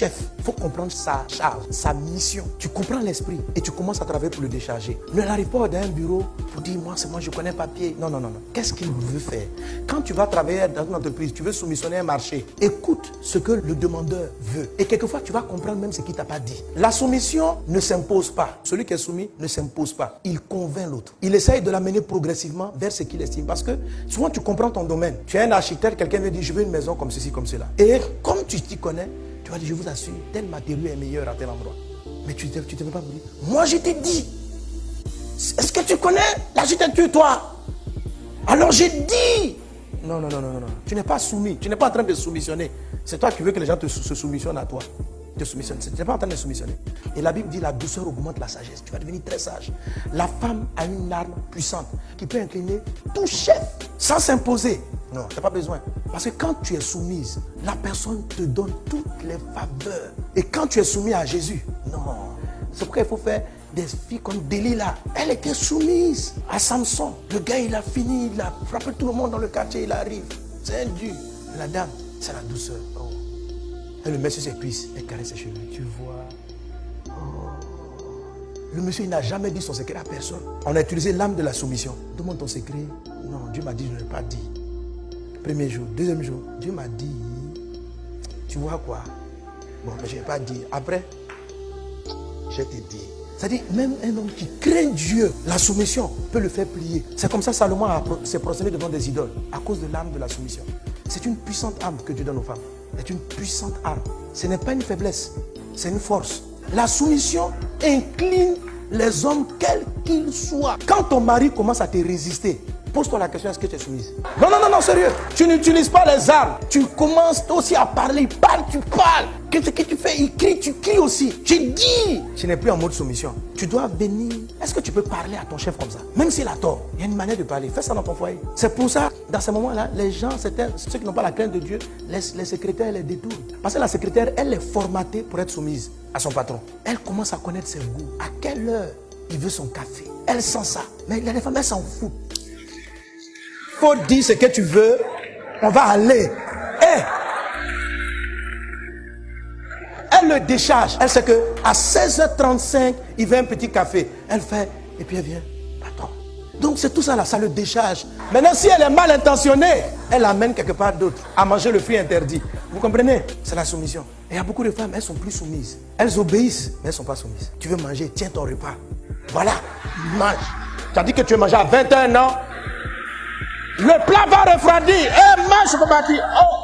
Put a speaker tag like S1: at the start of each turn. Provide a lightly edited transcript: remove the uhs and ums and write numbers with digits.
S1: chef, il faut comprendre sa charge, sa mission. Tu comprends l'esprit et tu commences à travailler pour le décharger. Ne n'arrive pas dans un bureau pour dire, moi, c'est moi, je connais papier. Non, non, non, non. Qu'est-ce qu'il veut faire? Quand tu vas travailler dans une entreprise, tu veux soumissionner un marché, écoute ce que le demandeur veut. Et quelquefois, tu vas comprendre même ce qu'il ne t'a pas dit. La soumission ne s'impose pas. Celui qui est soumis ne s'impose pas. Il convainc l'autre. Il essaye de l'amener progressivement vers ce qu'il estime. Parce que souvent, tu comprends ton domaine. Tu es un architecte, quelqu'un me dit, je veux une maison comme ceci, comme cela. Et comme tu t'y connais, tu vas dire, je vous assure, tel matériau est meilleur à tel endroit. Mais tu ne te veux pas me dire, moi je t'ai dit. Est-ce que tu connais l'architecture, toi? Alors j'ai dit. Non, non, non, non, non. Tu n'es pas soumis. Tu n'es pas en train de soumissionner. C'est toi qui veux que les gens se soumissionnent à toi. Te soumissionnent. Tu n'es pas en train de soumissionner. Et la Bible dit, la douceur augmente la sagesse. Tu vas devenir très sage. La femme a une arme puissante qui peut incliner tout chef sans s'imposer. Non, tu n'as pas besoin. Parce que quand tu es soumise, la personne te donne toutes les faveurs. Et quand tu es soumis à Jésus, non. C'est pourquoi il faut faire des filles comme Delilah. Elle était soumise à Samson. Le gars, il a fini, il a frappé tout le monde dans le quartier, il arrive. C'est un dieu. La dame, c'est la douceur. Oh. Elle le met sur ses cuisses, elle caresse ses cheveux. Tu vois. Oh. Le monsieur, il n'a jamais dit son secret à personne. On a utilisé l'âme de la soumission. Demande ton secret. Non, Dieu m'a dit, je ne l'ai pas dit. Premier jour, deuxième jour, Dieu m'a dit, tu vois quoi? Bon, mais je n'ai pas dit. Après, je t'ai dit. C'est-à-dire, même un homme qui craint Dieu, la soumission peut le faire plier. C'est comme ça Salomon s'est prosterné devant des idoles, à cause de l'âme de la soumission. C'est une puissante arme que Dieu donne aux femmes. C'est une puissante arme. Ce n'est pas une faiblesse, c'est une force. La soumission incline les hommes, quels qu'ils soient. Quand ton mari commence à te résister, pose-toi la question, est-ce que tu es soumise? Non, non, non, non, sérieux. Tu n'utilises pas les armes. Tu commences aussi à parler. Il parle, tu parles. Qu'est-ce que tu fais? Il crie, tu cries aussi. Tu dis. Tu n'es plus en mode soumission. Tu dois venir. Est-ce que tu peux parler à ton chef comme ça? Même s'il a tort, il y a une manière de parler. Fais ça dans ton foyer. C'est pour ça, dans ces moments-là, les gens, ceux qui n'ont pas la crainte de Dieu, les secrétaires les détournent. Parce que la secrétaire, elle est formatée pour être soumise à son patron. Elle commence à connaître ses goûts. À quelle heure il veut son café? Elle sent ça. Mais les femmes, elles s'en foutent. Faut dire ce que tu veux, on va aller. Et elle le décharge. Elle sait que à 16h35, il veut un petit café. Elle fait, et puis elle vient. Attends. Donc c'est tout ça là, ça le décharge. Maintenant, si elle est mal intentionnée, elle amène quelque part d'autre à manger le fruit interdit. Vous comprenez? C'est la soumission. Et il y a beaucoup de femmes, elles sont plus soumises. Elles obéissent, mais elles ne sont pas soumises. Tu veux manger, tiens ton repas. Voilà, mange. Tu as dit que tu veux manger à 21 ans. Le plat va refroidir. Et mange, je peux pas dire. Oh.